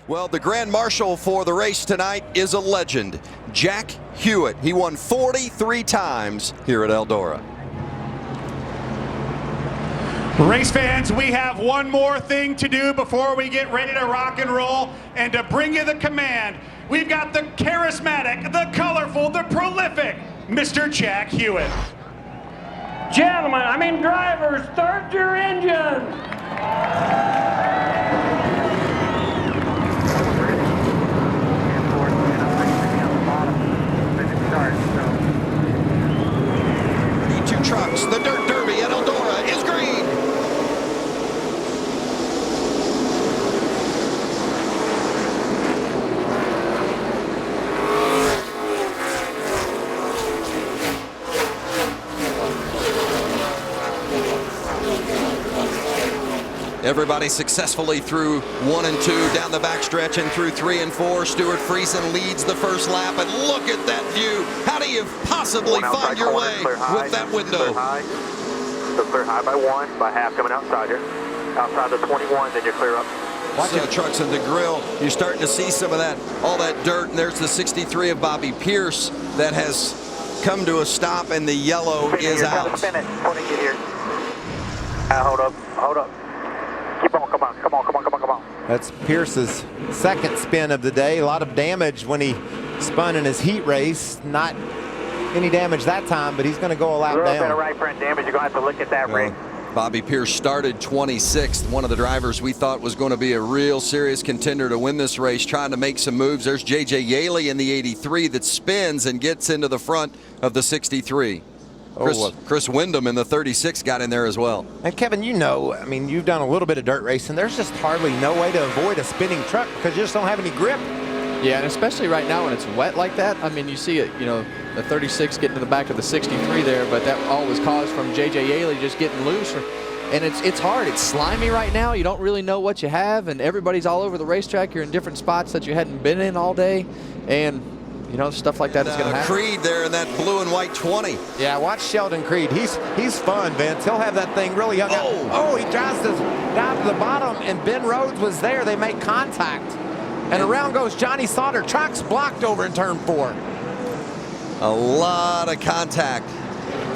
Well, the Grand Marshal for the race tonight is a legend, Jack Hewitt. He won 43 times here at Eldora. Race fans, we have one more thing to do before we get ready to rock and roll. And to bring you the command, we've got the charismatic, the colorful, the prolific Mr. Jack Hewitt. Gentlemen, drivers, start your engines. Two trucks, the Dirt Derby at Eldora is green. Everybody successfully through 1 and 2, down the backstretch and through 3 and 4. Stuart Friesen leads the first lap, and look at that view. How do you possibly find your way with that window? Clear high by 1, by half coming outside here. Outside the 21, then you clear up. Watching the trucks in the grill, you're starting to see some of that, all that dirt, and there's the 63 of Bobby Pierce that has come to a stop, and the yellow is out. Spin it, putting it here. Hold up. Keep on, come on. That's Pierce's second spin of the day. A lot of damage when he spun in his heat race. Not any damage that time, but he's going to go a lap down. A little bit of right front damage. You're going to have to look at that ring. Bobby Pierce started 26th. One of the drivers we thought was going to be a real serious contender to win this race, trying to make some moves. There's J.J. Yaley in the 83 that spins and gets into the front of the 63. Chris Wyndham in the 36 got in there as well. And Kevin, you've done a little bit of dirt racing. There's just hardly no way to avoid a spinning truck because you just don't have any grip. Yeah, and especially right now when it's wet like that. You see it, the 36 getting to the back of the 63 there, but that all was caused from J.J. Yaley just getting loose. And it's hard. It's slimy right now. You don't really know what you have, and everybody's all over the racetrack. You're in different spots that you hadn't been in all day, and stuff like that is going to happen. Creed there in that blue and white 20. Yeah, watch Sheldon Creed. He's fun, Vince. He'll have that thing really hung out. Oh, he drives down to the bottom, and Ben Rhodes was there. They make contact. And around goes Johnny Sauter. Track's blocked over in turn 4. A lot of contact.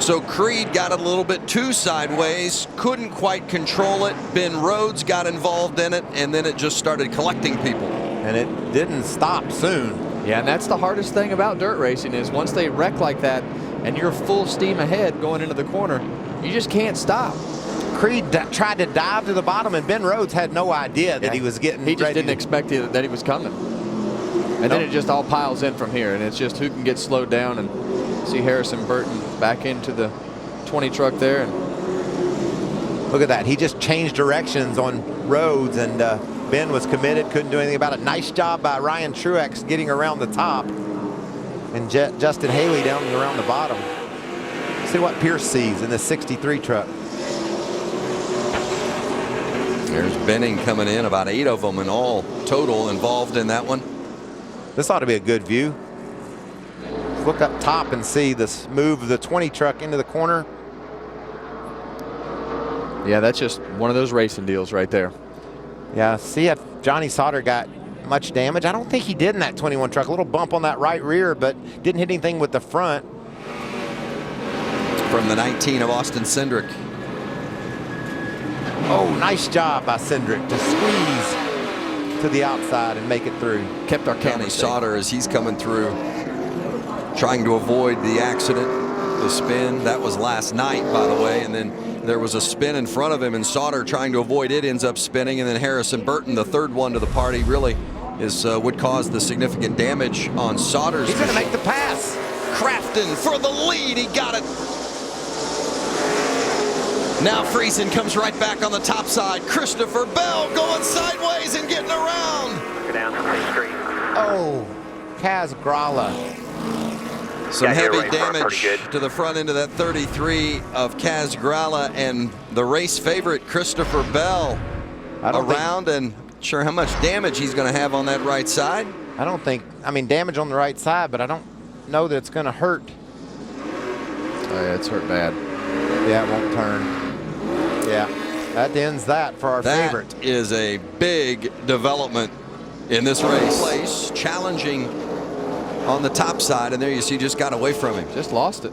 So Creed got a little bit too sideways, couldn't quite control it. Ben Rhodes got involved in it, and then it just started collecting people. And it didn't stop soon. Yeah, and that's the hardest thing about dirt racing is once they wreck like that and you're full steam ahead going into the corner, you just can't stop. Creed tried to dive to the bottom, and Ben Rhodes had no idea that he was getting ready. He just didn't expect that he was coming. And then it just all piles in from here, and it's just who can get slowed down. And see Harrison Burton back into the 20 truck there. And look at that. He just changed directions on Rhodes, and Ben was committed, couldn't do anything about it. Nice job by Ryan Truex getting around the top, and Justin Haley down and around the bottom. See what Pierce sees in the 63 truck. There's Benning coming in, about 8 of them in all total involved in that one. This ought to be a good view. Look up top and see this move of the 20 truck into the corner. Yeah, that's just one of those racing deals right there. Yeah, see if Johnny Sauter got much damage. I don't think he did in that 21 truck. A little bump on that right rear, but didn't hit anything with the front. From the 19 of Austin Cindric. Oh, nice job by Cindric to squeeze to the outside and make it through. Kept our Johnny Sauter as he's coming through, trying to avoid the accident, the spin. That was last night, by the way, and then there was a spin in front of him, and Sauter trying to avoid it ends up spinning, and then Harrison Burton, the third one to the party, really is would cause the significant damage on Sauter's. He's going to make the pass. Crafton for the lead. He got it. Now Friesen comes right back on the top side. Christopher Bell going sideways and getting around. Go down to the street. Oh, Kaz Grala. Some heavy damage to the front end of that 33 of Kaz Grala, and the race favorite Christopher Bell around, and sure how much damage he's going to have on that right side. I don't think, damage on the right side, but I don't know that it's going to hurt. Oh yeah, it's hurt bad. Yeah, it won't turn. Yeah, that ends that for our favorite. That is a big development in this race. Place, challenging on the top side, and there you see just got away from him. Just lost it.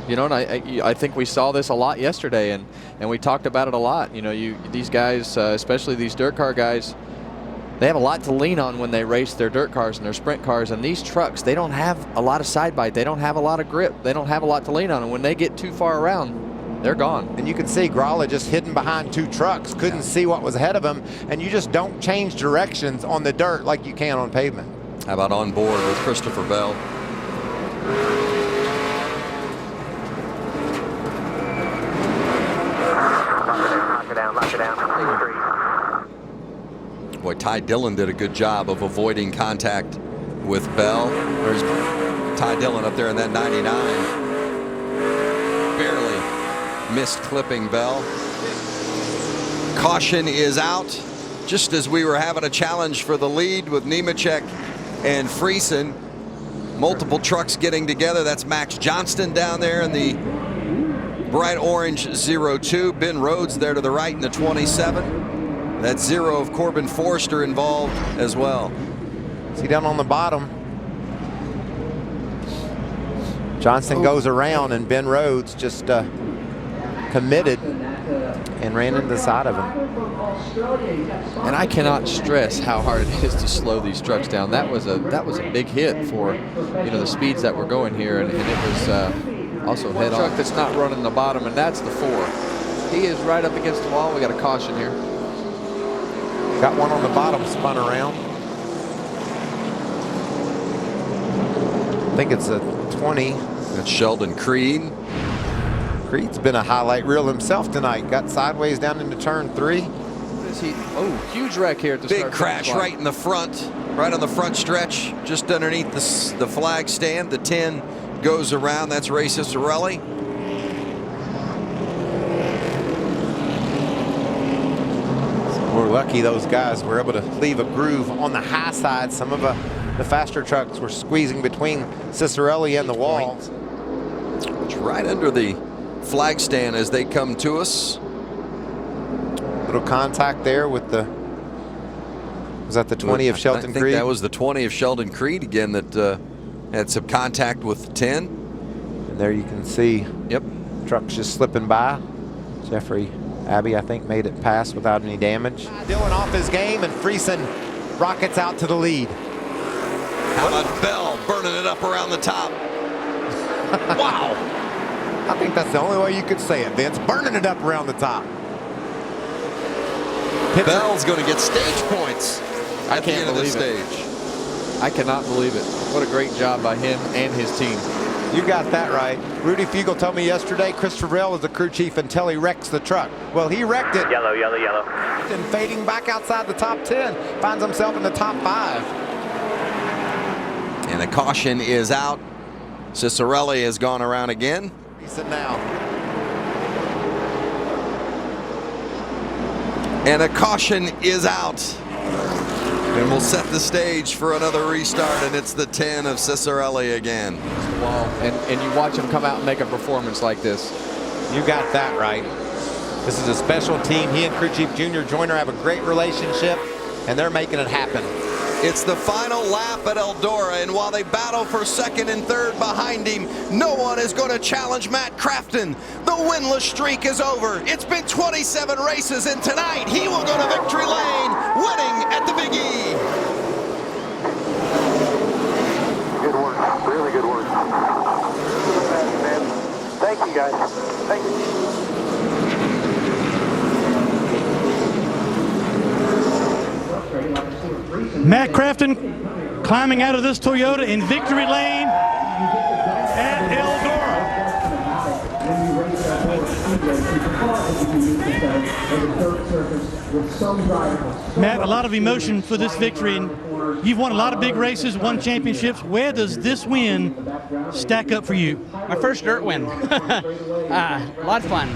You know, and I think we saw this a lot yesterday, and we talked about it a lot. You know, these guys, especially these dirt car guys, they have a lot to lean on when they race their dirt cars and their sprint cars. And these trucks, they don't have a lot of side bite. They don't have a lot of grip. They don't have a lot to lean on. And when they get too far around, they're gone. And you can see Gralla just hidden behind 2 trucks, couldn't see what was ahead of him. And you just don't change directions on the dirt like you can on pavement. How about on board with Christopher Bell? Knock it down. Boy, Ty Dillon did a good job of avoiding contact with Bell. There's Ty Dillon up there in that 99. Barely missed clipping Bell. Caution is out, just as we were having a challenge for the lead with Nemechek and Friesen. Multiple trucks getting together. That's Max Johnston down there in the bright orange 02. Ben Rhodes there to the right in the 27. That 0 of Corbin Forrester involved as well. See down on the bottom. Johnston goes around, and Ben Rhodes just committed and ran into the side of him. And I cannot stress how hard it is to slow these trucks down. That was a big hit for, you know, the speeds that were going here, and it was also head on. Truck that's not running the bottom, and that's the 4. He is right up against the wall. We got a caution here. Got one on the bottom spun around. I think it's a 20. That's Sheldon Creed. Creed's been a highlight reel himself tonight. Got sideways down into turn 3. Oh, huge wreck here at the start. Big crash right in the front, right on the front stretch, just underneath the flag stand. The 10 goes around. That's Ray Cicerelli. We're lucky those guys were able to leave a groove on the high side. Some of the faster trucks were squeezing between Cicerelli and the wall. It's right under the flag stand as they come to us. Little contact there with the, was that the 20 of Sheldon Creed? I think that was the 20 of Sheldon Creed again that had some contact with the 10. And there you can see, yep, trucks just slipping by. Jeffrey Abbey, I think, made it past without any damage. Dillon off his game, and Friesen rockets out to the lead. How about Bell burning it up around the top? Wow. I think that's the only way you could say it, Vince. Burning it up around the top. Bell's going to get stage points I can't believe it. I cannot believe it. What a great job by him and his team. You got that right. Rudy Fugel told me yesterday Christopher Bell is the crew chief until he wrecks the truck. Well, he wrecked it. Yellow. And fading back outside the top 10. Finds himself in the top 5. And a caution is out. Cicerelli has gone around again. Now. And a caution is out. And we'll set the stage for another restart, and it's the 10 of Cicerelli again. Wow. And you watch him come out and make a performance like this. You got that right. This is a special team. He and crew chief Junior Joyner have a great relationship, and they're making it happen. It's the final lap at Eldora, and while they battle for second and third behind him, no one is going to challenge Matt Crafton. The winless streak is over. It's been 27 races, and tonight he will go to victory lane, winning at the Big E. Good work. Really good work. Thank you, guys. Thank you. Matt Crafton climbing out of this Toyota in victory lane at Eldora. Matt, a lot of emotion for this victory, and you've won a lot of big races, won championships. Where does this win stack up for you? My first dirt win. A lot of fun.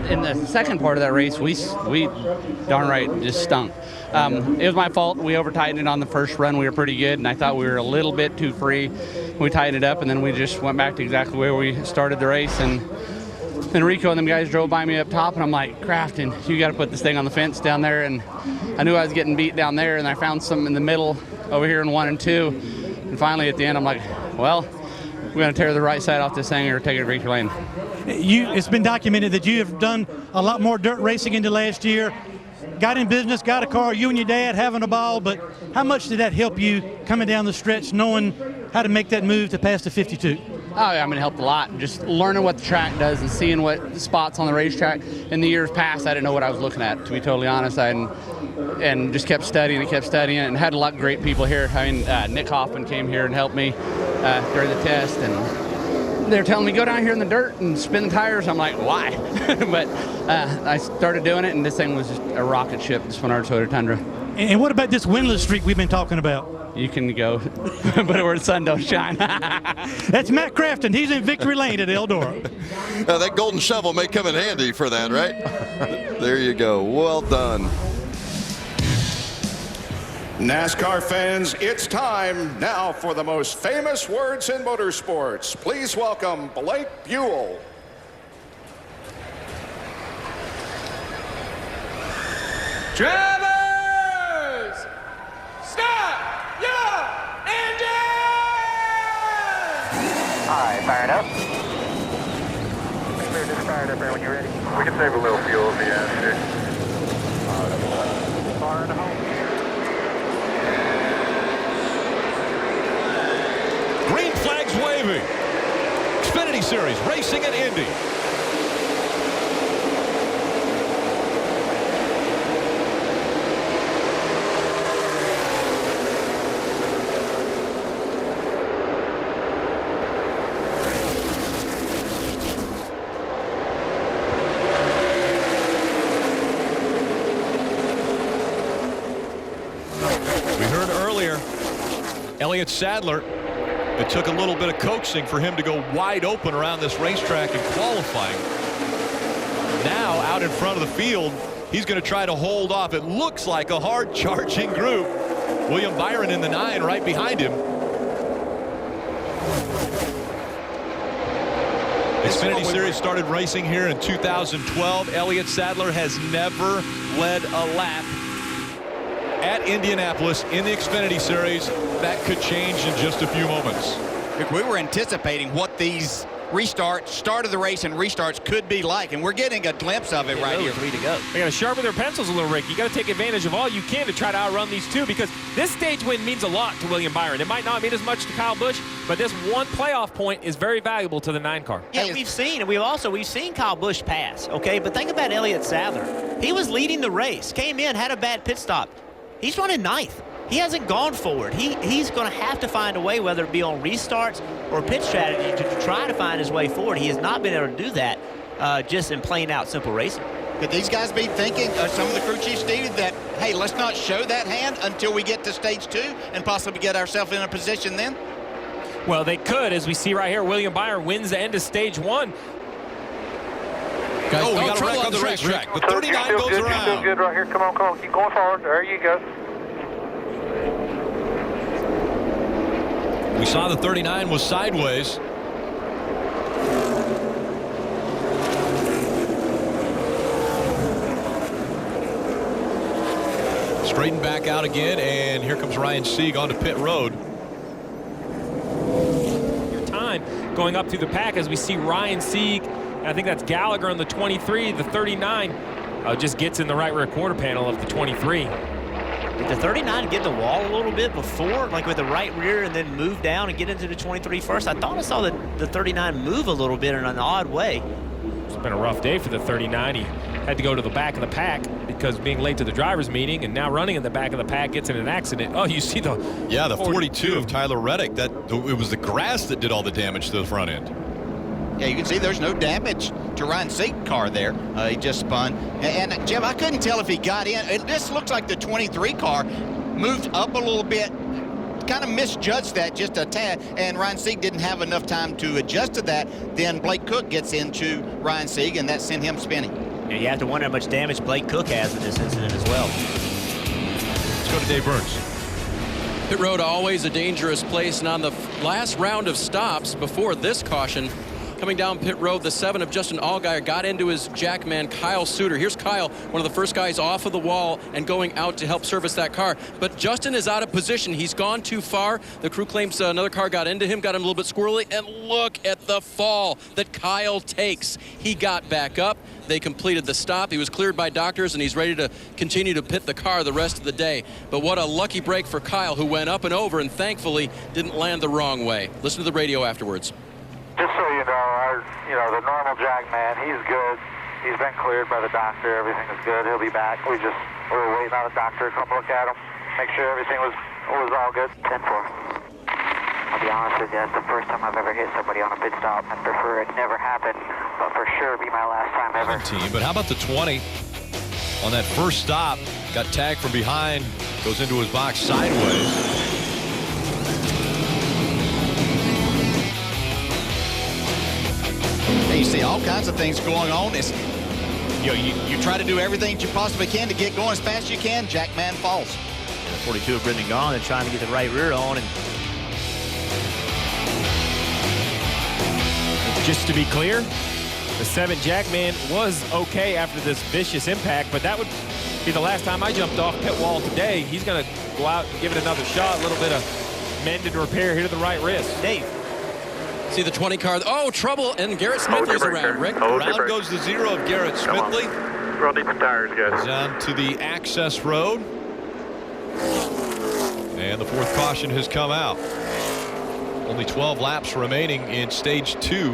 In the second part of that race, we darn right just stunk. It was my fault. We over-tightened it on the first run. We were pretty good, and I thought we were a little bit too free. We tightened it up, and then we just went back to exactly where we started the race, and then Rico and them guys drove by me up top, and I'm like, Crafton, you got to put this thing on the fence down there. And I knew I was getting beat down there, and I found something in the middle over here in 1 and 2. And finally at the end, I'm like, well, we're going to tear the right side off this thing or take it to victory lane. It's been documented that you have done a lot more dirt racing into last year. Got in business, got a car, you and your dad having a ball, but how much did that help you coming down the stretch, knowing how to make that move to pass the 52? Oh, yeah, I mean, it helped a lot. Just learning what the track does and seeing what spots on the racetrack. In the years past, I didn't know what I was looking at, to be totally honest. And just kept studying and had a lot of great people here. I mean, Nick Hoffman came here and helped me during the test, and they're telling me, go down here in the dirt and spin the tires. I'm like, why? But I started doing it, and this thing was just a rocket ship, this Menard Toyota Tundra. And what about this winless streak we've been talking about? You can go, but where the sun don't shine. That's Matt Crafton. He's in victory lane at Eldora. That golden shovel may come in handy for that, right? There you go. Well done. NASCAR fans, it's time now for the most famous words in motorsports. Please welcome Blake Buell. Drivers, stop your engine! All right, firing up. Clear this fired up there when you're ready. We can save a little fuel if you ask here. Firing home. Green flags waving. Xfinity Series racing at Indy. We heard earlier, Elliott Sadler, it took a little bit of coaxing for him to go wide open around this racetrack in qualifying. Now out in front of the field, he's going to try to hold off. It looks like a hard charging group. William Byron in the 9 right behind him. Xfinity Series started racing here in 2012. Elliott Sadler has never led a lap at Indianapolis in the Xfinity Series. That could change in just a few moments. Rick, we were anticipating what these restarts, start of the race and restarts could be like, and we're getting a glimpse of it right here. Way to go. They got to sharpen their pencils a little, Rick. You got to take advantage of all you can to try to outrun these two, because this stage win means a lot to William Byron. It might not mean as much to Kyle Busch, but this one playoff point is very valuable to the 9 car. Yeah, we've seen Kyle Busch pass, okay? But think about Elliott Sadler. He was leading the race, came in, had a bad pit stop. He's running 9th. He hasn't gone forward. He's going to have to find a way, whether it be on restarts or pit strategy, to try to find his way forward. He has not been able to do that just in plain out simple racing. Could these guys be thinking, some of the crew chiefs stated that, hey, let's not show that hand until we get to stage 2 and possibly get ourselves in a position then? Well, they could, as we see right here. William Byron wins the end of stage 1. Guys, we got a wreck on the racetrack. The 39 goes around. You're still good right here. Come on. Keep going forward. There you go. We saw the 39 was sideways. Straighten back out again, and here comes Ryan Sieg onto pit road. Your time going up through the pack as we see Ryan Sieg. I think that's Gallagher on the 23. The 39 just gets in the right rear quarter panel of the 23. Did the 39 get the wall a little bit before, like with the right rear, and then move down and get into the 23 first? I thought I saw the 39 move a little bit in an odd way. It's been a rough day for the 39. He had to go to the back of the pack because being late to the driver's meeting, and now running in the back of the pack gets in an accident. Oh, you see the 42 of Tyler Reddick. It was the grass that did all the damage to the front end. Yeah, you can see there's no damage to Ryan Sieg's car there. He just spun. And Jim, I couldn't tell if he got in. It just looks like the 23 car moved up a little bit, kind of misjudged that just a tad, and Ryan Sieg didn't have enough time to adjust to that. Then Blake Cook gets into Ryan Sieg, and that sent him spinning. Yeah, you have to wonder how much damage Blake Cook has in this incident as well. Let's go to Dave Burns. Pit road always a dangerous place, and on the last round of stops before this caution, coming down pit road. The 7 of Justin Allgaier got into his jackman, Kyle Suter. Here's Kyle, one of the first guys off of the wall and going out to help service that car. But Justin is out of position. He's gone too far. The crew claims another car got into him, got him a little bit squirrely. And look at the fall that Kyle takes. He got back up. They completed the stop. He was cleared by doctors, and he's ready to continue to pit the car the rest of the day. But what a lucky break for Kyle, who went up and over and thankfully didn't land the wrong way. Listen to the radio afterwards. Just so you know, the normal jackman, he's good. He's been cleared by the doctor. Everything is good. He'll be back. We were waiting on the doctor to come look at him, make sure everything was all good. 10-4. I'll be honest with you, it's the first time I've ever hit somebody on a pit stop. I prefer it never happen, but for sure it'll be my last time ever. 17, but how about the 20 on that first stop? Got tagged from behind, goes into his box sideways. You see all kinds of things going on. It's, you try to do everything that you possibly can to get going as fast as you can. Jackman falls. 42 of Brendan Gaughan and trying to get the right rear on. And just to be clear, the 7 Jackman was okay after this vicious impact, but that would be the last time I jumped off pit wall today. He's going to go out and give it another shot. A little bit of mend and repair here to the right wrist. Dave. See the 20 car. Oh, trouble, and Garrett Smithley's around. Rick. Around goes the 0 of Garrett Smithley. Roll deep the tires, guys. He's on to the access road. And the 4th caution has come out. Only 12 laps remaining in stage 2.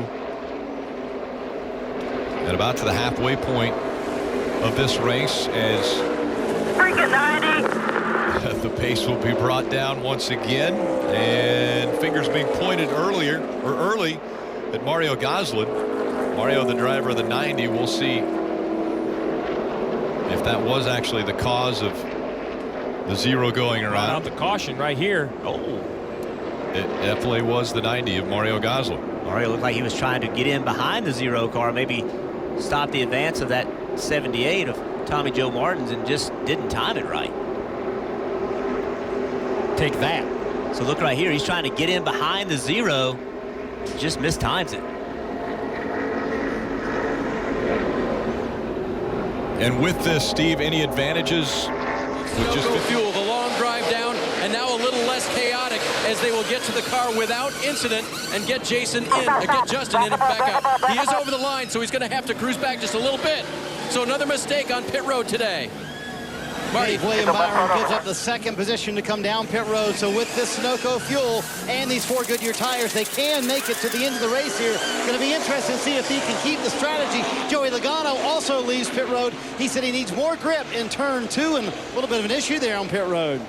And about to the halfway point of this race as Freaking 90. the pace will be brought down once again, and fingers being pointed early at Mario Goslin. Mario, the driver of the 90, we'll see if that was actually the cause of the 0 going around. Out the caution right here. Oh, it definitely was the 90 of Mario Goslin. Mario looked like he was trying to get in behind the 0 car, maybe stop the advance of that 78 of Tommy Joe Martin's, and just didn't time it right. Take that. So look right here, he's trying to get in behind the 0, just mistimes it. And with this, Steve, any advantages? Just fuel, the long drive down, and now a little less chaotic as they will get to the car without incident and get Justin in and back up. He is over the line, so he's going to have to cruise back just a little bit. So another mistake on pit road today. Marty. William Byron gives up the 2nd position to come down pit road. So with this Sunoco fuel and these 4 Goodyear tires, they can make it to the end of the race here. Going to be interesting to see if he can keep the strategy. Joey Logano also leaves pit road. He said he needs more grip in turn 2, and a little bit of an issue there on pit road.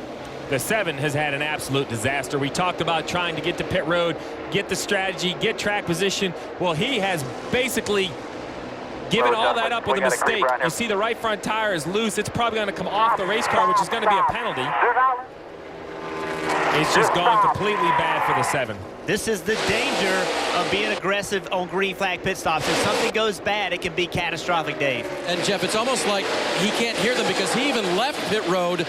The 7 has had an absolute disaster. We talked about trying to get to pit road, get the strategy, get track position. Well, he has basically given all that up with a mistake. You see the right front tire is loose. It's probably going to come off the race car, which is going to be a penalty. It's just gone completely bad for the 7. This is the danger of being aggressive on green flag pit stops. If something goes bad, it can be catastrophic, Dave. And Jeff, it's almost like he can't hear them because he even left pit road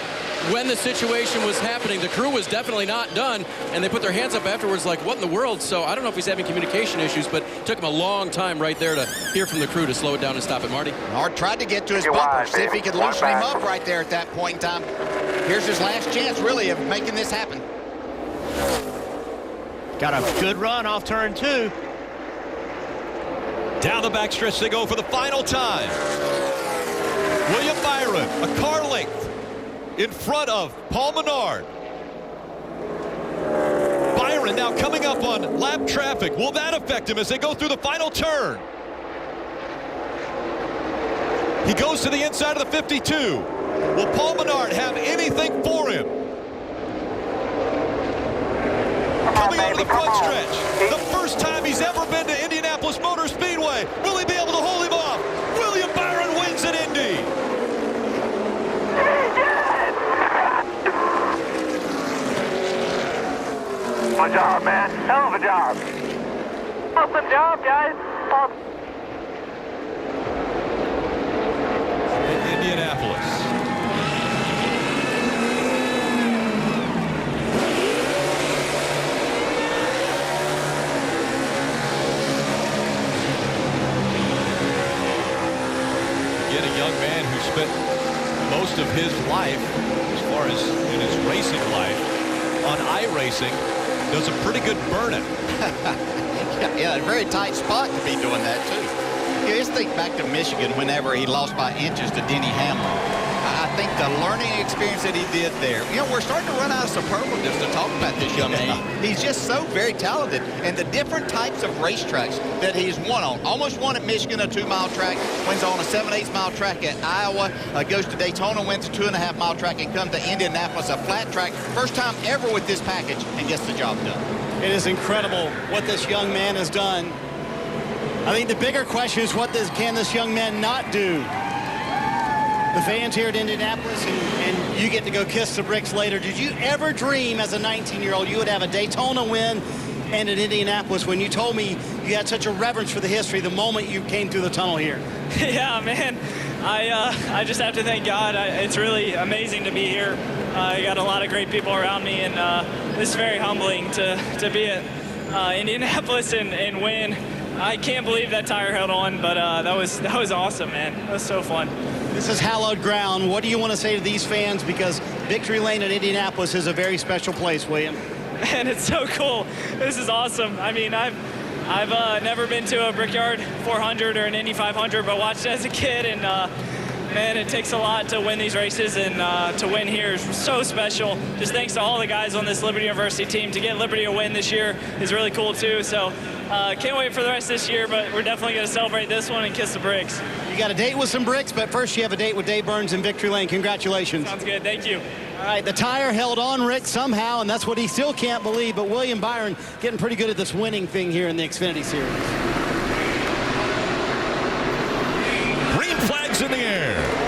when the situation was happening. The crew was definitely not done, and they put their hands up afterwards like, what in the world? So I don't know if he's having communication issues, but it took him a long time right there to hear from the crew to slow it down and stop it. Marty? Hard tried to get to his bumper, see if he could loosen him up right there at that point in time. Here's his last chance, really, of making this happen. Got a good run off turn 2. Down the backstretch they go for the final time. William Byron, a car length in front of Paul Menard. Byron now coming up on lap traffic. Will that affect him as they go through the final turn? He goes to the inside of the 52. Will Paul Menard have anything for him? Coming onto the front stretch. The first time he's ever been to Indianapolis Motor Speedway. Will he be able to hold him off? William Byron wins at Indy. Good job, man. Hell of a job. Awesome job, guys. Awesome. Indianapolis. his life, as far as in his racing life, on iRacing, does a pretty good burn-it. Yeah, a very tight spot to be doing that, too. Yeah, just think back to Michigan whenever he lost by inches to Denny Hamlin. I think the learning experience that he did there, you know, we're starting to run out of superlatives to talk about this young man. He's just so very talented, and the different types of racetracks that he's won on. Almost won at Michigan, a 2-mile track, wins on a 7/8 mile track at Iowa, goes to Daytona, wins a 2.5 mile track, and comes to Indianapolis, a flat track. First time ever with this package, and gets the job done. It is incredible what this young man has done. I think the bigger question is can this young man not do? The fans here at Indianapolis, and you get to go kiss the bricks later. Did you ever dream as a 19-year-old you would have a Daytona win and at Indianapolis when you told me you had such a reverence for the history the moment you came through the tunnel here? Yeah, man. I just have to thank God. It's really amazing to be here. I got a lot of great people around me, and it's very humbling to be at Indianapolis and win. I can't believe that tire held on, but that was awesome, man. That was so fun. This is hallowed ground. What do you want to say to these fans? Because Victory Lane at Indianapolis is a very special place, William. Man, it's so cool. This is awesome. I mean, I've never been to a Brickyard 400 or an Indy 500, but watched it as a kid, and man, it takes a lot to win these races, and to win here is so special. Just thanks to all the guys on this Liberty University team. To get Liberty a win this year is really cool too. So can't wait for the rest of this year, but we're definitely going to celebrate this one and kiss the bricks. You got a date with some bricks, but first you have a date with Dave Burns in Victory Lane. Congratulations. Sounds good. Thank you. All right, the tire held on, Rick, somehow, and that's what he still can't believe. But William Byron getting pretty good at this winning thing here in the Xfinity Series. Green flags in the air.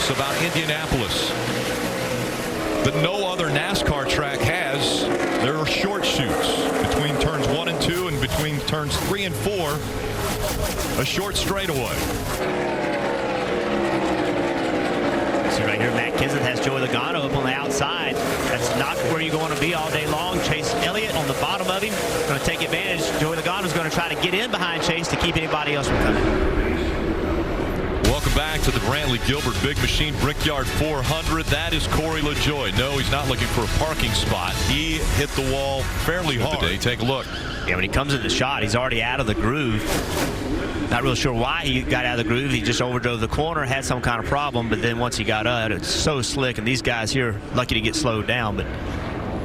About Indianapolis that no other NASCAR track has. There are short chutes between turns 1 and 2 and between turns 3 and 4, a short straightaway. See right here, Matt Kenseth has Joey Logano up on the outside. That's not where you're going to be all day long. Chase Elliott on the bottom of him, going to take advantage. Joey Logano's going to try to get in behind Chase to keep anybody else from coming. Welcome back to the Brantley Gilbert Big Machine Brickyard 400. That is Corey LaJoie. No, he's not looking for a parking spot. He hit the wall fairly hard today. Take a look. Yeah, when he comes in the shot, he's already out of the groove. Not really sure why he got out of the groove. He just overdrove the corner, had some kind of problem, but then once he got out, it's so slick, and these guys here lucky to get slowed down. But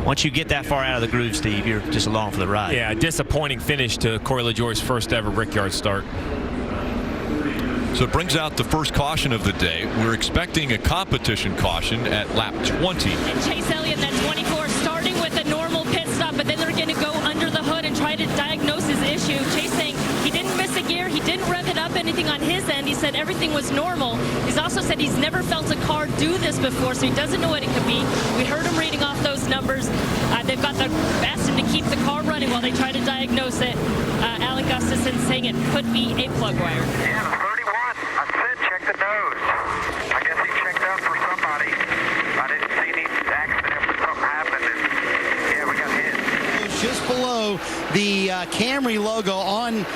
once you get that far out of the groove, Steve, you're just along for the ride. Yeah, disappointing finish to Corey LaJoie's first ever Brickyard start. So it brings out the first caution of the day. We're expecting a competition caution at lap 20. And Chase Elliott, that 24, starting with a normal pit stop, but then they're going to go under the hood and try to diagnose his issue. Chase saying he didn't miss a gear, he didn't rev it up anything on his end. He said everything was normal. He's also said he's never felt a car do this before, so he doesn't know what it could be. We heard him reading off those numbers. They've asked him to keep the car running while they try to diagnose it. Alec Gustafson saying it could be a plug wire. Yeah, 31. I said check the nose. I guess he checked up for somebody. I didn't see any accident, but something happened, and yeah, we got hit. Just below the Camry logo on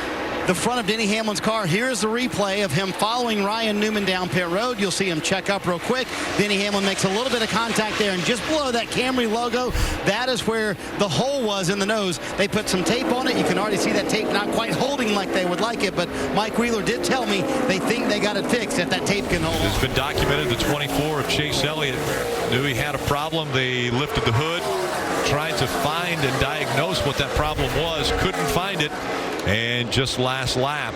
the front of Denny Hamlin's car. Here's the replay of him following Ryan Newman down pit road. You'll see him check up real quick. Denny Hamlin makes a little bit of contact there, and just below that Camry logo, that is where the hole was in the nose. They put some tape on it. You can already see that tape not quite holding like they would like it, but Mike Wheeler did tell me they think they got it fixed if that tape can hold. It's been documented. The 24 of Chase Elliott knew he had a problem. They lifted the hood, tried to find and diagnose what that problem was, couldn't find it. And just last lap,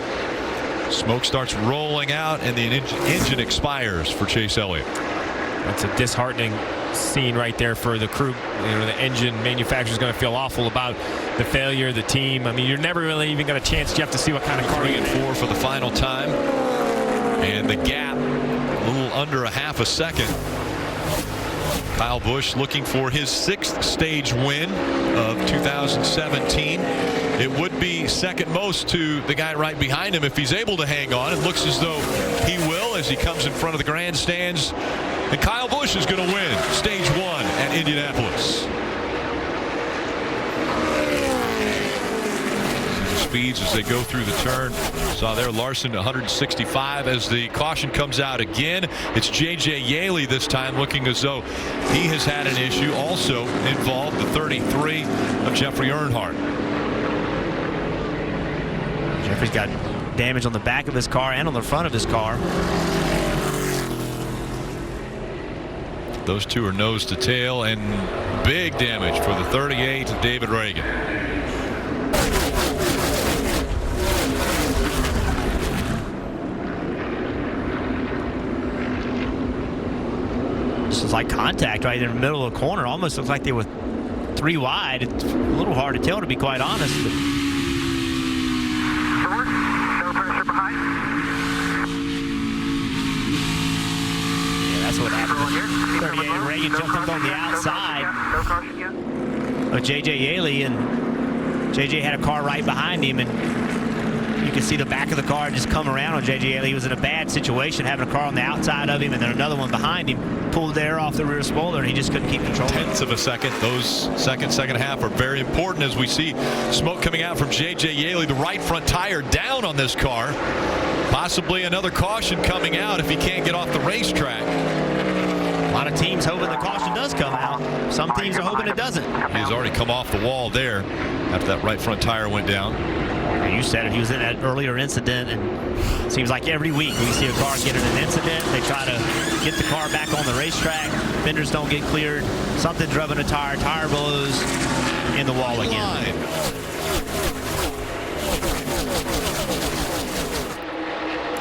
smoke starts rolling out and the engine expires for Chase Elliott. That's a disheartening scene right there for the crew. You know, the engine manufacturer is going to feel awful about the failure, the team. I mean, you're never really even got a chance, Jeff, to see what kind of car 3 and 4 for the final time. And the gap a little little under a half a second. Kyle Busch looking for his 6th stage win of 2017. It would be second most to the guy right behind him if he's able to hang on. It looks as though he will as he comes in front of the grandstands. And Kyle Busch is going to win stage 1 at Indianapolis. Speeds as they go through the turn. Saw there Larson 165 as the caution comes out again. It's J.J. Yaley this time, looking as though he has had an issue. Also involved the 33 of Jeffrey Earnhardt. Jeffrey's got damage on the back of his car and on the front of his car. Those two are nose to tail, and big damage for the 38 of David Reagan. This is like contact right in the middle of the corner. Almost looks like they were 3 wide. It's a little hard to tell, to be quite honest. But no pressure behind. yeah, that's what happened. 38 Reagan jumped up on the outside. No caution yet. But J.J. Yaley, and J.J. had a car right behind him, and you can see the back of the car just come around on J.J. Yaley. He was in a bad situation, having a car on the outside of him, and then another one behind him pulled the air off the rear spoiler, and he just couldn't keep control of it. Tenths of a second. Those second half are very important as we see smoke coming out from J.J. Yaley. The right front tire down on this car. Possibly another caution coming out if he can't get off the racetrack. A lot of teams hoping the caution does come out. Some teams are hoping it doesn't. He's already come off the wall there after that right front tire went down. You said it. He was in that earlier incident, and it seems like every week we see a car get in an incident. They try to get the car back on the racetrack. Fenders don't get cleared. Something's rubbing a tire. Tire blows in the wall again.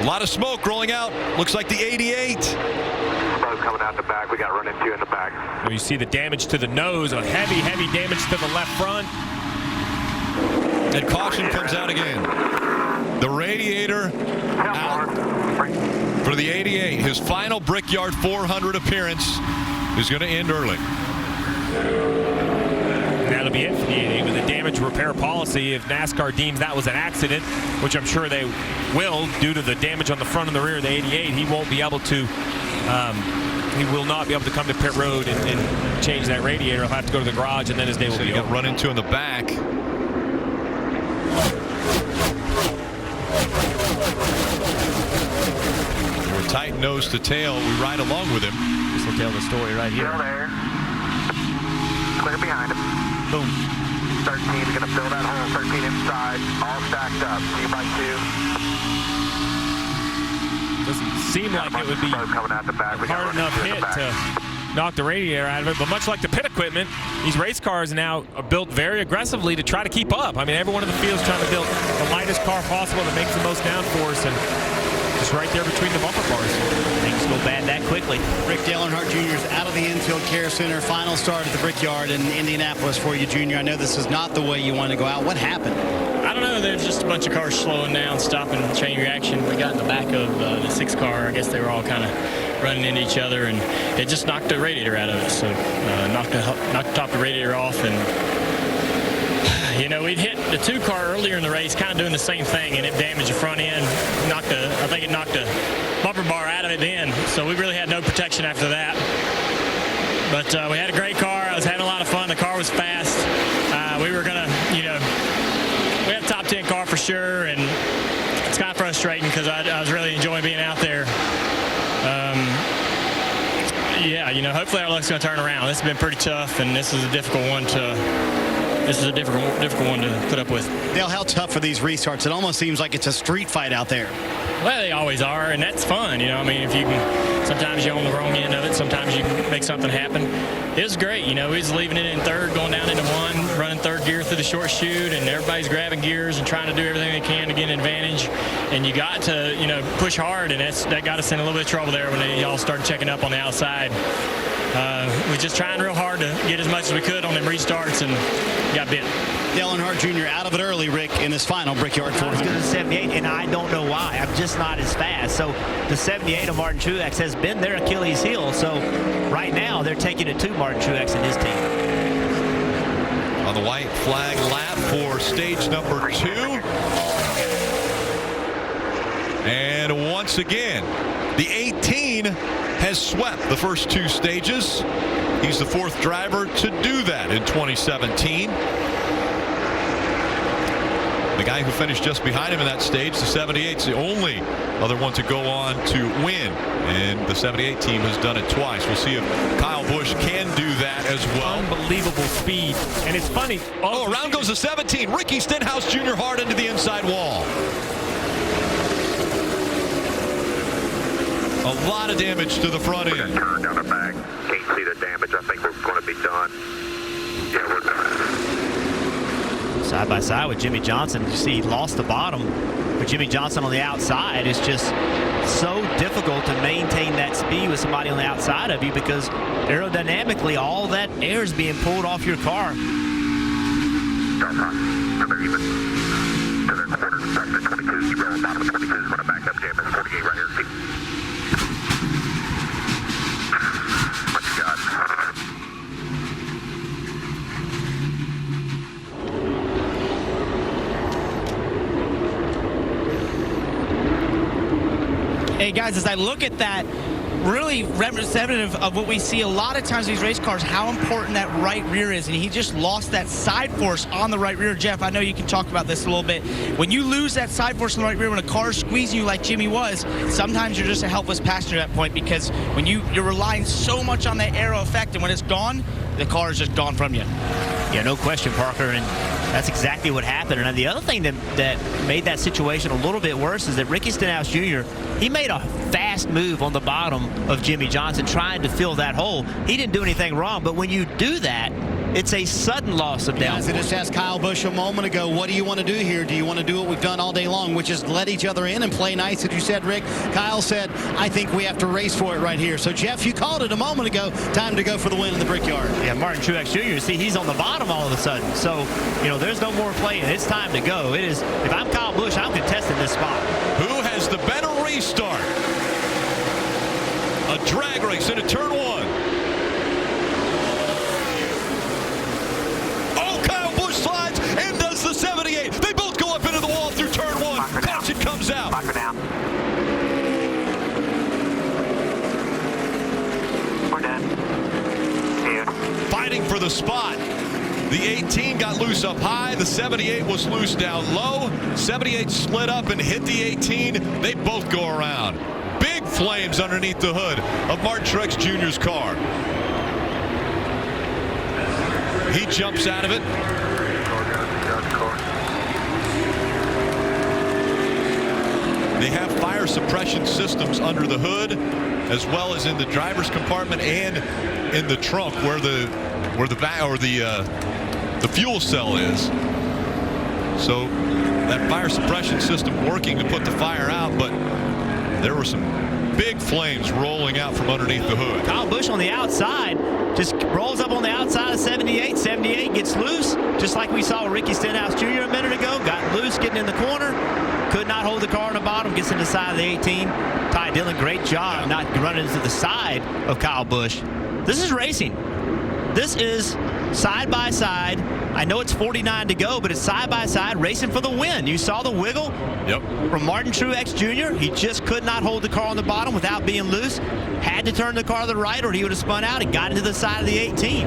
A lot of smoke rolling out. Looks like the 88. Smoke coming out the back. We got run into in the back. You see the damage to the nose, a heavy damage to the left front. And caution comes out again. The radiator out for the 88. His final Brickyard 400 appearance is going to end early. That'll be it for the 88 with a damage repair policy. If NASCAR deems that was an accident, which I'm sure they will due to the damage on the front and the rear of the 88, he won't be able to he will not be able to come to pit road and change that radiator. He'll have to go to the garage, and then his day will be over. Got run into in the back. We're tight nose to tail. We ride along with him. This will tell the story right here. Still there. Clear behind him. Boom. 13 is going to fill that hole. 13 inside. All stacked up. 2x2. Doesn't seem like it would be coming out the back. hard enough hit to knock the radiator out of it, but much like the pit equipment, these race cars now are built very aggressively to try to keep up. I mean, every one of the fields trying to build the lightest car possible that makes the most downforce, and just right there between the bumper bars. Things go bad that quickly. Rick Dale Earnhardt Jr. is out of the infield care center. Final start at the Brickyard in Indianapolis for you, Junior. I know this is not the way you want to go out. What happened? I don't know. There's just a bunch of cars slowing down, stopping, chain reaction. We got in the back of the 6 car. I guess they were all kind of running into each other, and it just knocked the radiator out of it. So knocked the top of the radiator off, and you know, we'd hit the 2 car earlier in the race, kind of doing the same thing, and it damaged the front end. I think it knocked the bumper bar out of it then. So we really had no protection after that. But we had a great car. I was having a lot of fun. The car was fast. We were gonna, you know, we had a top 10 car for sure, and it's kind of frustrating because I was really enjoying being out there. Yeah, you know, hopefully our luck's going to turn around. This has been pretty tough, and this is a difficult one to put up with. Dale, how tough are these restarts? It almost seems like it's a street fight out there. Well, they always are, and that's fun. You know, I mean, if you can, sometimes you're on the wrong end of it. Sometimes you can make something happen. It was great. You know, we was leaving it in third, going down into 1, running third gear through the short chute, and everybody's grabbing gears and trying to do everything they can to get an advantage. And you got to, you know, push hard, and that got us in a little bit of trouble there when y'all started checking up on the outside. We just trying real hard to get as much as we could on them restarts, and got bit. Dale Earnhardt Jr. out of it early, Rick, in his final Brickyard 400. As good as 78, and I don't know why. I'm just not as fast. So the 78 of Martin Truex has been their Achilles heel. So right now they're taking it to Martin Truex and his team. On the white flag lap for stage number 2. And once again, the 18 has swept the first 2 stages. He's the 4th driver to do that in 2017. The guy who finished just behind him in that stage, the 78, is the only other one to go on to win. And the 78 team has done it twice. We'll see if Kyle Busch can do that as well. Unbelievable speed. And it's funny. Oh, around goes the 17. Ricky Stenhouse Jr. hard into the inside wall. A lot of damage to the front end. Turn down the back. Can't see the damage. I think we're going to be done. Yeah, we're done. Side by side with Jimmy Johnson. You see he lost the bottom. But Jimmy Johnson on the outside is just so difficult to maintain that speed with somebody on the outside of you because aerodynamically all that air is being pulled off your car. Start hot. So they're even. To their quarters. Start at 22. You roll bottom of 22 is when I back up jam. That's 48 right here. See? What you got? Hey guys, as I look at that, really representative of what we see a lot of times in these race cars, how important that right rear is. And he just lost that side force on the right rear. Jeff, I know you can talk about this a little bit. When you lose that side force on the right rear, when a car is squeezing you like Jimmy was, sometimes you're just a helpless passenger at that point because when you're relying so much on that aero effect, and when it's gone, the car is just gone from you. Yeah, no question, Parker, and that's exactly what happened. And the other thing that made that situation a little bit worse is that Ricky Stenhouse Jr., he made a fast move on the bottom of Jimmy Johnson trying to fill that hole. He didn't do anything wrong, but when you do that, it's a sudden loss of downforce. I just asked Kyle Busch a moment ago, what do you want to do here? Do you want to do what we've done all day long, which is let each other in and play nice, as you said, Rick? Kyle said, I think we have to race for it right here. So, Jeff, you called it a moment ago. Time to go for the win in the Brickyard. Yeah, Martin Truex Jr., see, he's on the bottom all of a sudden. So, there's no more playing. It's time to go. It is. If I'm Kyle Busch, I'm contesting this spot. Who has the better restart? A drag race into turn 1. Slides and does the 78. They both go up into the wall through turn 1. Caution comes out. We're done. Here. Fighting for the spot. The 18 got loose up high. The 78 was loose down low. 78 split up and hit the 18. They both go around. Big flames underneath the hood of Martin Truex Jr.'s car. He jumps out of it. They have fire suppression systems under the hood, as well as in the driver's compartment and in the trunk, where the fuel cell is. So that fire suppression system working to put the fire out, but there were some big flames rolling out from underneath the hood. Kyle Busch on the outside just rolls up on the outside of 78. 78 gets loose, just like we saw Ricky Stenhouse Jr. a minute ago. Got loose getting in the corner. Could not hold the car on the bottom. Gets in the side of the 18. Ty Dillon, great job not running into the side of Kyle Busch. This is racing. This is side by side. I know it's 49 to go, but it's side by side racing for the win. You saw the wiggle from Martin Truex Jr. He just could not hold the car on the bottom without being loose. Had to turn the car to the right or he would have spun out and got into the side of the 18.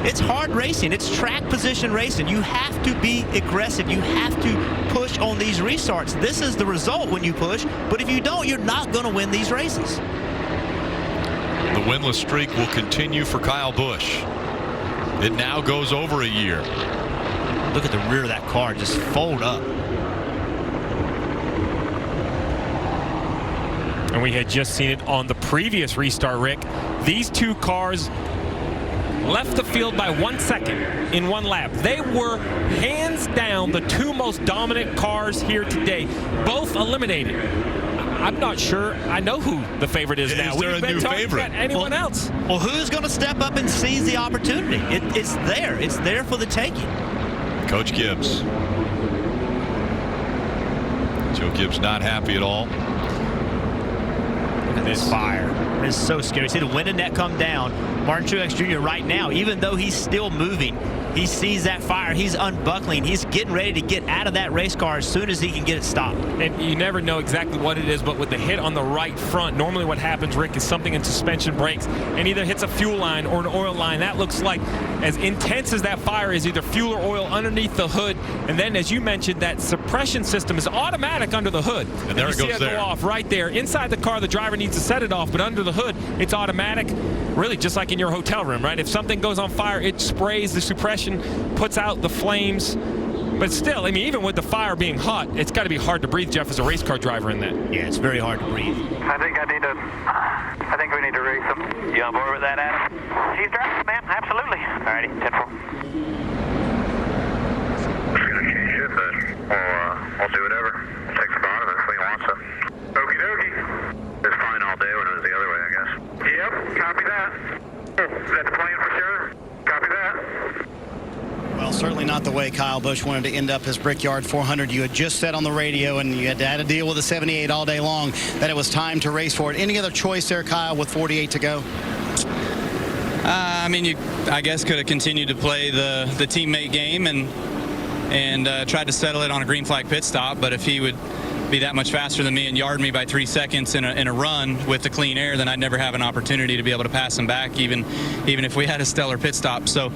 It's hard racing. It's track position racing. You have to be aggressive. You have to push on these restarts. This is the result when you push, but if you don't, you're not going to win these races. The winless streak will continue for Kyle Busch. It now goes over a year. Look at the rear of that car just fold up. And we had just seen it on the previous restart, Rick. These two cars left the field by 1 second in one lap. They were hands down the two most dominant cars here today, both eliminated. I'm not sure I know who the favorite is now. Is there a new favorite? Anyone else? Well, who's going to step up and seize the opportunity? It's there. It's there for the taking. Coach Gibbs. Joe Gibbs not happy at all. Look at this fire. It's so scary. See the wind and net come down. Martin Truex Jr. right now, even though he's still moving, he sees that fire. He's unbuckling. He's getting ready to get out of that race car as soon as he can get it stopped. And you never know exactly what it is, but with the hit on the right front, normally what happens, Rick, is something in suspension brakes and either hits a fuel line or an oil line. That looks like, as intense as that fire is, either fuel or oil underneath the hood. And then, as you mentioned, that suppression system is automatic under the hood. And there it goes there. Go off right there. Inside the car, the driver needs to set it off, but under the hood, it's automatic. Really, just like in your hotel room, right? If something goes on fire, it sprays the suppression, puts out the flames. But still, I mean, even with the fire being hot, it's got to be hard to breathe, Jeff, as a race car driver in that. Yeah, it's very hard to breathe. I think we need to race him. You on board with that, Adam? He's driving, man. Absolutely. Alrighty, 10-4. We're going to change it, but we'll do whatever. We'll take the bottom if we want to. Okie dokie. It was fine all day when it was the other way, I guess. Yep, copy that. Is that the plan for sure? Copy that. Well, certainly not the way Kyle Busch wanted to end up his Brickyard 400. You had just said on the radio, and you had to deal with the 78 all day long, that it was time to race for it. Any other choice there, Kyle, with 48 to go? I mean, you, I guess, could have continued to play the teammate game and tried to settle it on a green flag pit stop. But if he would be that much faster than me and yard me by 3 seconds in a run with the clean air, then I'd never have an opportunity to be able to pass him back, even if we had a stellar pit stop. So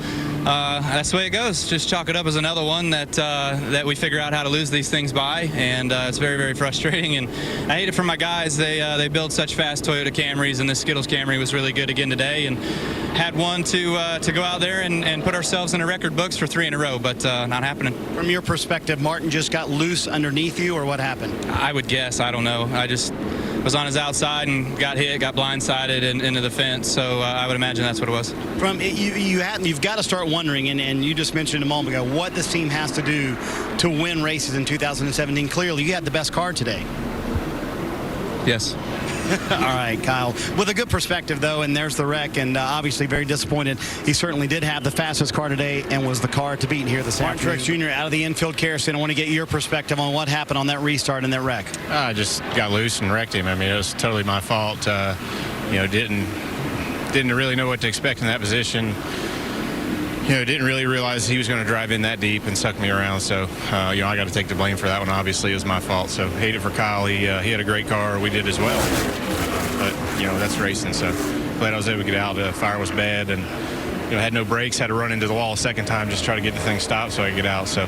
that's the way it goes. Just chalk it up as another one that we figure out how to lose these things by, and it's very, very frustrating. And I hate it for my guys. They build such fast Toyota Camrys, and this Skittles Camry was really good again today, and had one to go out there and put ourselves in the record books for 3 in a row, but not happening. From your perspective, Martin just got loose underneath you, or what happened? I would guess. I don't know. I just was on his outside and got hit, got blindsided into the fence. So I would imagine that's what it was. You've got to start wondering, and you just mentioned a moment ago, what this team has to do to win races in 2017. Clearly, you had the best car today. Yes. All right, Kyle. With a good perspective, though, and there's the wreck, and obviously very disappointed. He certainly did have the fastest car today and was the car to beat here this afternoon. Martin Truex Jr. out of the infield care center. I want to get your perspective on what happened on that restart and that wreck. I just got loose and wrecked him. I mean, it was totally my fault. Didn't really know what to expect in that position. Didn't really realize he was going to drive in that deep and suck me around. So, I got to take the blame for that one. Obviously, it was my fault. So, hate it for Kyle. He had a great car. We did as well. But, that's racing. So, glad I was able to get out. The fire was bad and, had no brakes. Had to run into the wall a second time just to try to get the thing stopped so I could get out. So,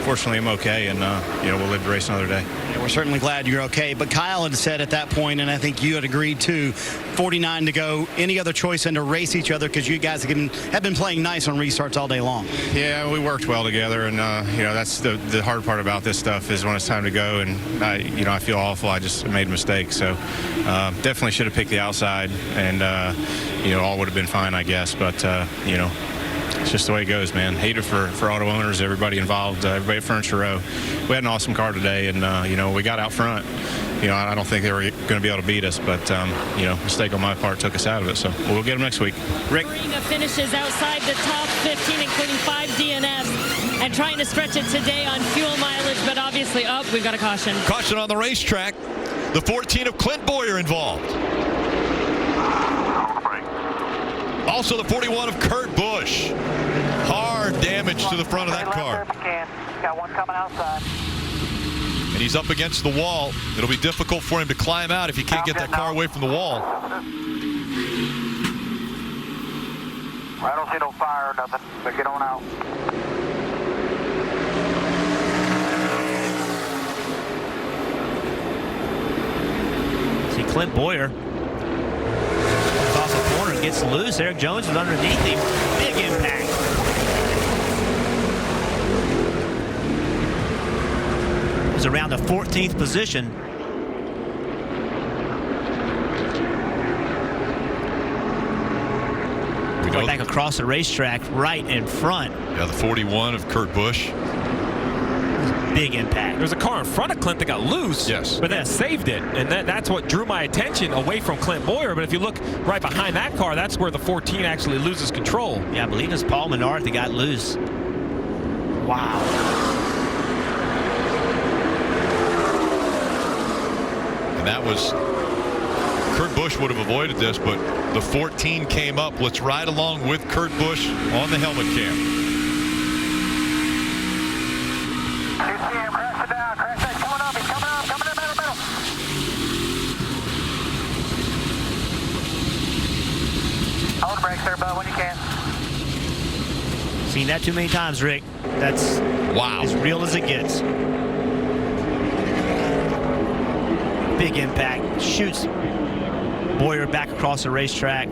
fortunately, I'm okay. And, we'll live to race another day. Yeah, we're certainly glad you're okay. But Kyle had said at that point, and I think you had agreed too, 49 to go. Any other choice than to race each other, because you guys have been playing nice on restarts all day long? Yeah, we worked well together, and that's the hard part about this stuff is when it's time to go, and I feel awful. I just made a mistake, so definitely should have picked the outside, and all would have been fine, I guess. But it's just the way it goes, man. Hate it for auto owners, everybody involved, everybody at Furniture Row. We had an awesome car today, and we got out front. I don't think they were going to be able to beat us, but mistake on my part took us out of it. So we'll get them next week. Rick. Farina finishes outside the top 15, including 5 DNFs, and trying to stretch it today on fuel mileage, but obviously we've got a caution. Caution on the racetrack. The 14 of Clint Boyer involved. Also the 41 of Kurt Busch. Hard damage to the front of that car. Got one coming outside. And he's up against the wall. It'll be difficult for him to climb out if he can't get that car away from the wall. I don't see no fire or nothing, but get on out. See Clint Boyer across the corner, gets loose. Eric Jones is underneath him. Big impact. It's around the 14th position. Going back across the racetrack, right in front. Yeah, the 41 of Kurt Busch. Big impact. There was a car in front of Clint that got loose. Yes. But then saved it. And that's what drew my attention away from Clint Boyer. But if you look right behind that car, that's where the 14 actually loses control. Yeah, I believe it's Paul Menard that got loose. Wow. And that was, Kurt Busch would have avoided this, but the 14 came up. Let's ride along with Kurt Busch on the helmet cam. Crash it down. Crash it. Coming up. He's coming up. Coming in middle. Hold the brakes there, bud, when you can. Seen that too many times, Rick. That's as real as it gets. Big impact. Shoots Boyer back across the racetrack.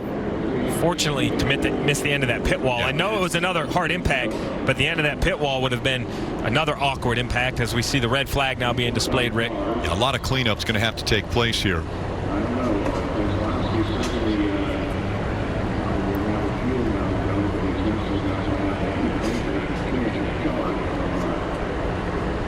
Fortunately, to miss the end of that pit wall. I know it was another hard impact, but the end of that pit wall would have been another awkward impact as we see the red flag now being displayed, Rick. Yeah, a lot of cleanup's going to have to take place here.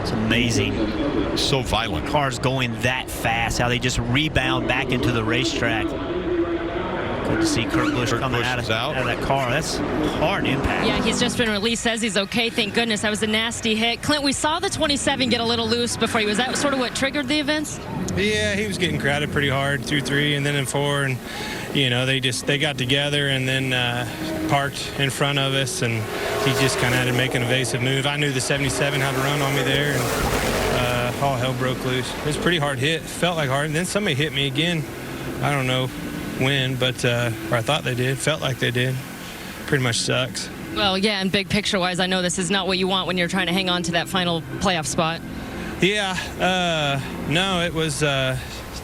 It's amazing. So violent. Cars going that fast, how they just rebound back into the racetrack. Good to see Kurt Busch coming out of that car. That's hard impact. Yeah, he's just been released, says he's okay. Thank goodness. That was a nasty hit. Clint, we saw the 27 get a little loose before he was. That sort of what triggered the events? Yeah, he was getting crowded pretty hard, 2, 3, and then in 4, and you know they got together and then parked in front of us, and he just kind of had to make an evasive move. I knew the 77 had to run on me there, and all hell broke loose. It was a pretty hard hit. Felt like hard, and then somebody hit me again. I don't know when, but or I thought they did. Felt like they did. Pretty much sucks. Well, yeah, and big picture-wise, I know this is not what you want when you're trying to hang on to that final playoff spot. Yeah, no, it was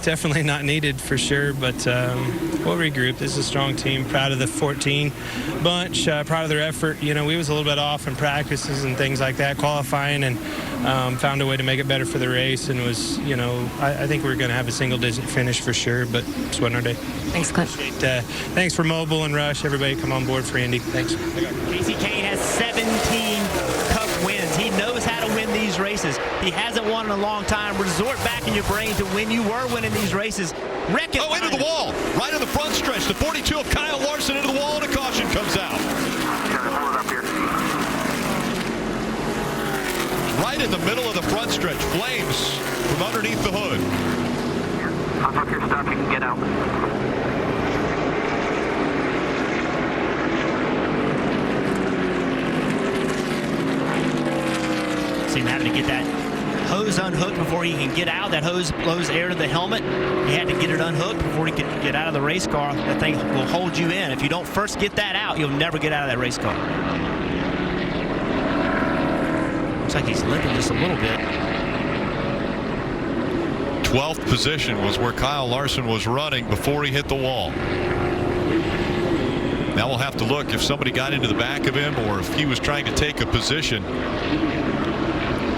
definitely not needed for sure, but we'll regroup. This is a strong team. Proud of the 14 bunch, proud of their effort. You know, we was a little bit off in practices and things like that, qualifying, and found a way to make it better for the race, and was, you know, I think we were going to have a single-digit finish for sure, but it's wasn't our day. Thanks, Clint. Thanks for Mobile and Rush. Everybody come on board for Indy. Thanks. Casey Kane has 17 Cup wins. He knows how to win these races. He hasn't won in a long time. Resort back in your brain to when you were winning these races. Oh, into the wall. Right in the front stretch. The 42 of Kyle Larson into the wall, and a caution comes out. Right in the middle of the front stretch. Flames from underneath the hood. Unhook your stuff. You can get out. See him having to get that hose unhooked before he can get out. That hose blows air to the helmet. He had to get it unhooked before he could get out of the race car. That thing will hold you in. If you don't first get that out, you'll never get out of that race car. Looks like he's limping just a little bit. 12th position was where Kyle Larson was running before he hit the wall. Now we'll have to look if somebody got into the back of him or if he was trying to take a position.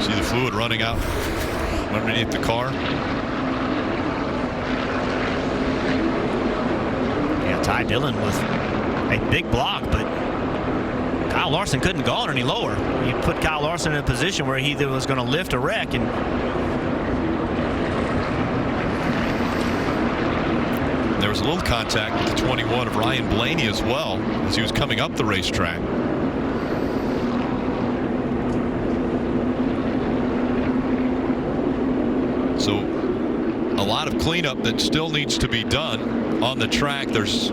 See the fluid running out underneath the car. Yeah, Ty Dillon with a big block, but Kyle Larson couldn't go on any lower. You put Kyle Larson in a position where he either was going to lift or wreck, and there was a little contact with the 21 of Ryan Blaney as well as he was coming up the racetrack. So a lot of cleanup that still needs to be done on the track. There's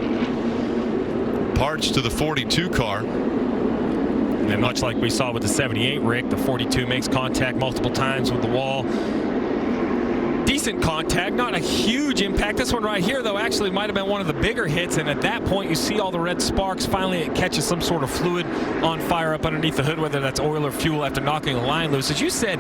parts to the 42 car. And much like we saw with the 78, Rick, the 42 makes contact multiple times with the wall. Decent contact, not a huge impact. This one right here, though, actually might have been one of the bigger hits, and at that point you see all the red sparks. Finally it catches some sort of fluid on fire up underneath the hood, whether that's oil or fuel, after knocking a line loose. As you said,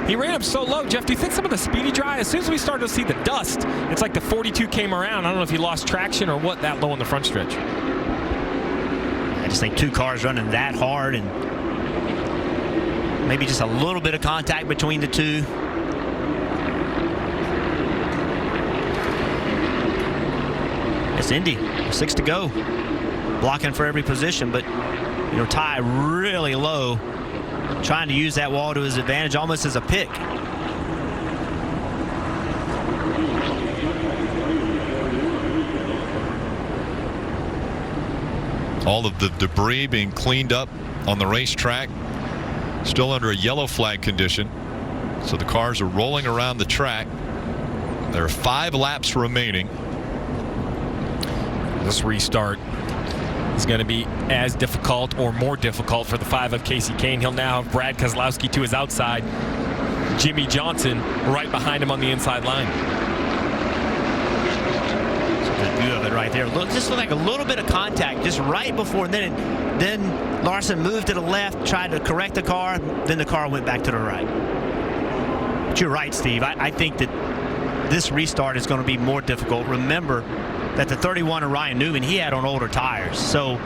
he ran up so low. Jeff, do you think some of the speedy dry, as soon as we started to see the dust, it's like the 42 came around. I don't know if he lost traction or what that low in the front stretch. I just think two cars running that hard, and maybe just a little bit of contact between the two. It's Indy, 6 to go. Blocking for every position, but you know, Ty really low, trying to use that wall to his advantage, almost as a pick. All of the debris being cleaned up on the racetrack. Still under a yellow flag condition. So the cars are rolling around the track. There are 5 laps remaining. This restart is going to be as difficult or more difficult for the 5 of Kasey Kahne. He'll now have Brad Keselowski to his outside. Jimmy Johnson right behind him on the inside line. Good view of it right there. Just looked like a little bit of contact just right before, and then Larson moved to the left, tried to correct the car, then the car went back to the right. But you're right, Steve. I think that this restart is going to be more difficult. Remember that the 31 of Ryan Newman, he had on older tires, so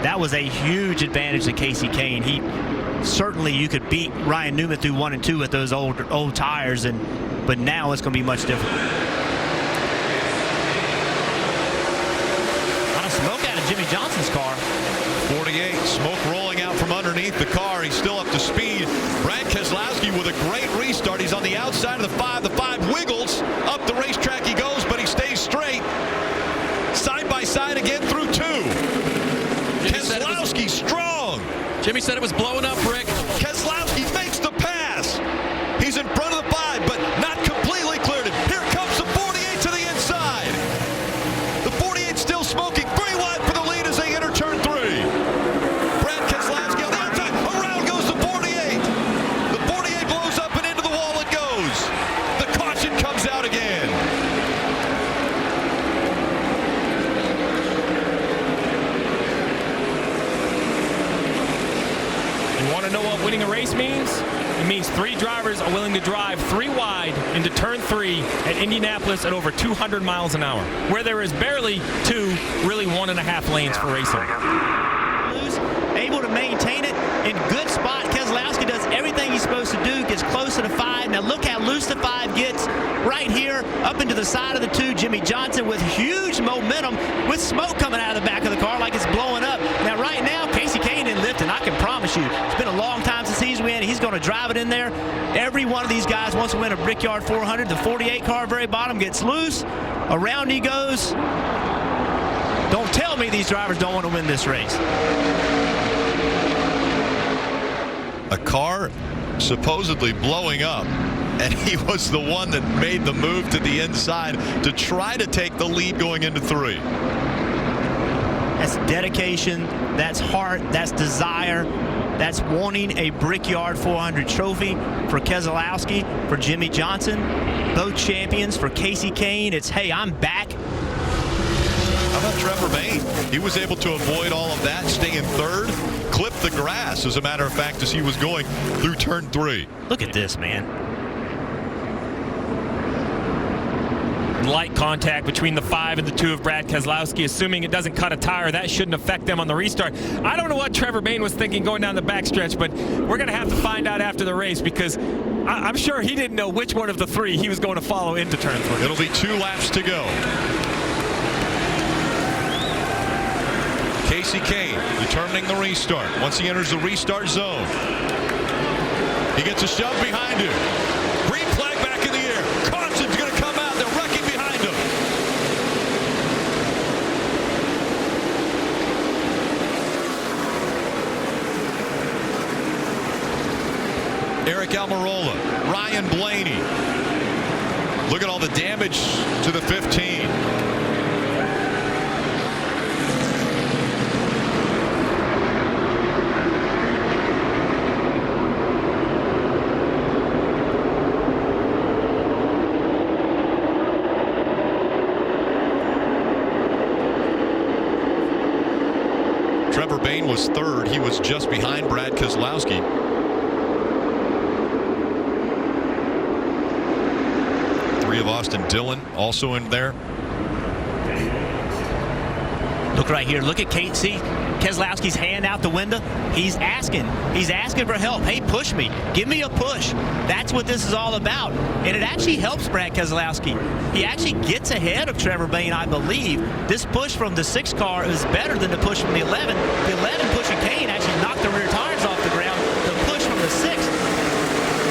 that was a huge advantage to Kasey Kahne. Certainly you could beat Ryan Newman through 1 and 2 with those old tires, but now it's going to be much difficult. A lot of smoke out of Jimmy Johnson's car. 48, smoke rolling out from underneath the car. He's still up to speed. Brad Keselowski with a great restart. He's on the outside of the 5. The 5 wiggles. Up the racetrack he goes, but he stays straight. Side by side again through 2. Keselowski strong. Jimmy said it was blowing up, Rick. Keselowski makes the pass. He's in front of the 5, but not completely cleared it. Here comes the 48 to the inside. The 48 still smoking. 3 wide for the lead as they enter turn 3. Brad Keselowski on the outside. Around goes the 48. The 48 blows up and into the wall it goes. The caution comes out again. Know what winning a race means? It means 3 drivers are willing to drive 3 wide into turn 3 at Indianapolis at over 200 miles an hour, where there is barely 2, really 1.5 lanes for racing. Able to maintain it in good spot. Keselowski does everything he's supposed to do, gets close to the 5. Now look how loose the 5 gets right here up into the side of the 2. Jimmy Johnson with huge momentum with smoke coming out of the back of the car like it's blowing up. Now right now Kasey Kahne in lift, and I can promise you it's been a long time since he's win. He's going to drive it in there. Every one of these guys wants to win a Brickyard 400. The 48 car very bottom gets loose. Around he goes. Don't tell me these drivers don't want to win this race. A car supposedly blowing up, and he was the one that made the move to the inside to try to take the lead going into 3. That's dedication, that's heart, that's desire, that's wanting a Brickyard 400 trophy for Keselowski, for Jimmy Johnson, both champions. For Kasey Kahne, it's, hey, I'm back. How about Trevor Bayne? He was able to avoid all of that, stay in 3rd, clip the grass, as a matter of fact, as he was going through turn 3. Look at this, man. Light contact between the 5 and the 2 of Brad Keselowski. Assuming it doesn't cut a tire, that shouldn't affect them on the restart. I don't know what Trevor Bayne was thinking going down the backstretch, but we're going to have to find out after the race, because I'm sure he didn't know which one of the 3 he was going to follow into turn 3. It'll be 2 laps to go. Kasey Kahne determining the restart. Once he enters the restart zone, he gets a shove behind him. Green flag back in the air. Caution's going to come out. They're wrecking behind him. Eric Almirola, Ryan Blaney. Look at all the damage to the 15. Trevor Bayne was 3rd. He was just behind Brad Keselowski. Of Austin Dillon also in there. Look right here. Look at see Keselowski's hand out the window. He's asking for help. Hey, push me. Give me a push. That's what this is all about. And it actually helps Brad Keselowski. He actually gets ahead of Trevor Bayne, I believe. This push from the 6 car is better than the push from the 11. The 11 pushing Kahne actually knocked the rear tires off the ground. The push from the 6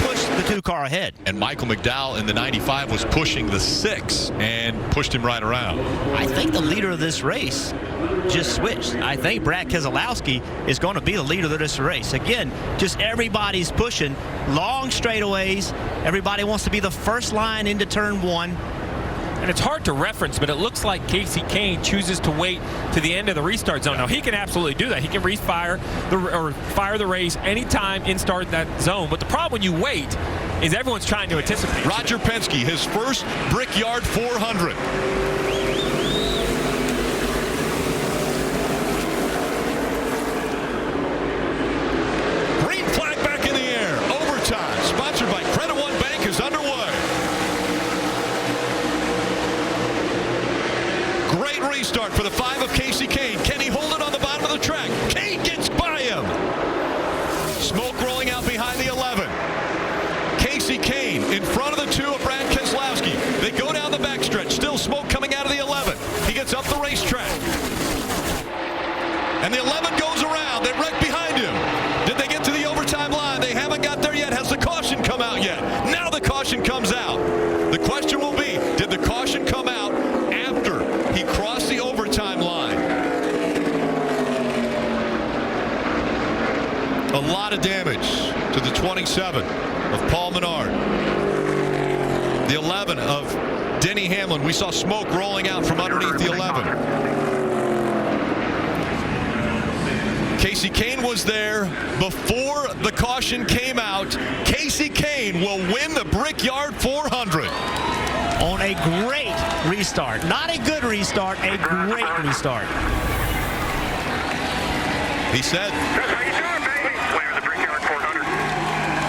pushed the 2 car ahead. And Michael McDowell in the 95 was pushing the 6 and pushed him right around. I think the leader of this race just switched. I think Brad Keselowski is going to be the leader of this race. Again, just everybody's pushing long straightaways. Everybody wants to be the first line into turn 1. And it's hard to reference, but it looks like Kasey Kahne chooses to wait to the end of the restart zone. Now, he can absolutely do that. He can fire the race anytime in start that zone. But the problem when you wait is everyone's trying to anticipate. Roger Penske, his first Brickyard 400. Green flag back in the air. Overtime, sponsored by Credit One Bank, is underway. Great restart for the 5 of Kasey Kahne. Can he hold it on the bottom of the track? Kahne gets by him. Smoke rolling out behind the 11. Kasey Kahne in front of the 2 of Brad Keselowski. They go down the backstretch. Still smoke coming out of the 11. He gets up the racetrack. And the 11 goes around. They wreck behind him. Did they get to the overtime line? They haven't got there yet. Has the caution come out yet? Now the caution comes out. The question will be, did the caution come out after he crossed the overtime line? A lot of damage to the 27 of Paul Menard. The 11 of Denny Hamlin. We saw smoke rolling out from underneath the 11. Kasey Kahne was there before the caution came out. Kasey Kahne will win the Brickyard 400. On a great restart. Not a good restart, a great restart. He said.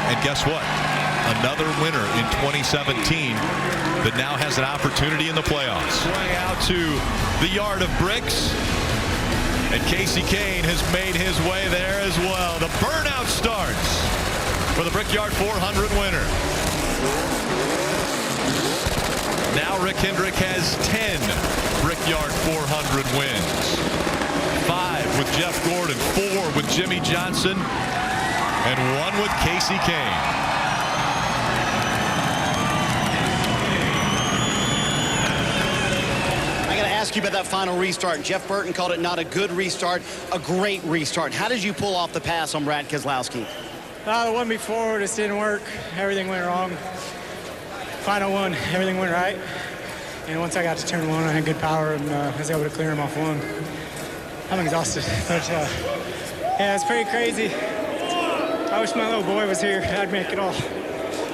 And guess what? Another winner in 2017 that now has an opportunity in the playoffs. Going out to the yard of bricks. And Kasey Kahne has made his way there as well. The burnout starts for the Brickyard 400 winner. Now Rick Hendrick has 10 Brickyard 400 wins. 5 with Jeff Gordon, 4 with Jimmy Johnson, and 1 with Kasey Kahne. Ask you about that final restart. Jeff Burton called it not a good restart, a great restart. How did you pull off the pass on Brad Keselowski? The one before just didn't work. Everything went wrong. Final one, everything went right. And once I got to turn 1, I had good power and was able to clear him off 1. I'm exhausted, but yeah, it's pretty crazy. I wish my little boy was here. I'd make it all.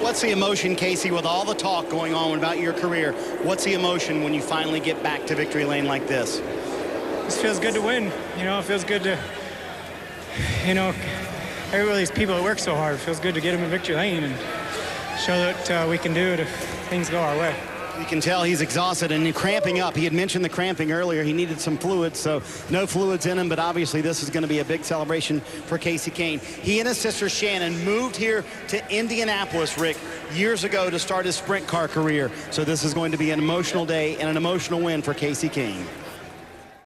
What's the emotion, Kasey, with all the talk going on about your career? What's the emotion when you finally get back to victory lane like this? It feels good to win. You know, it feels good to, everybody, these people that work so hard, it feels good to get them in victory lane and show that we can do it if things go our way. You can tell he's exhausted and cramping up. He had mentioned the cramping earlier. He needed some fluids, so no fluids in him, but obviously this is going to be a big celebration for Kasey Kahne. He and his sister Shannon moved here to Indianapolis, Rick, years ago to start his sprint car career. So this is going to be an emotional day and an emotional win for Kasey Kahne.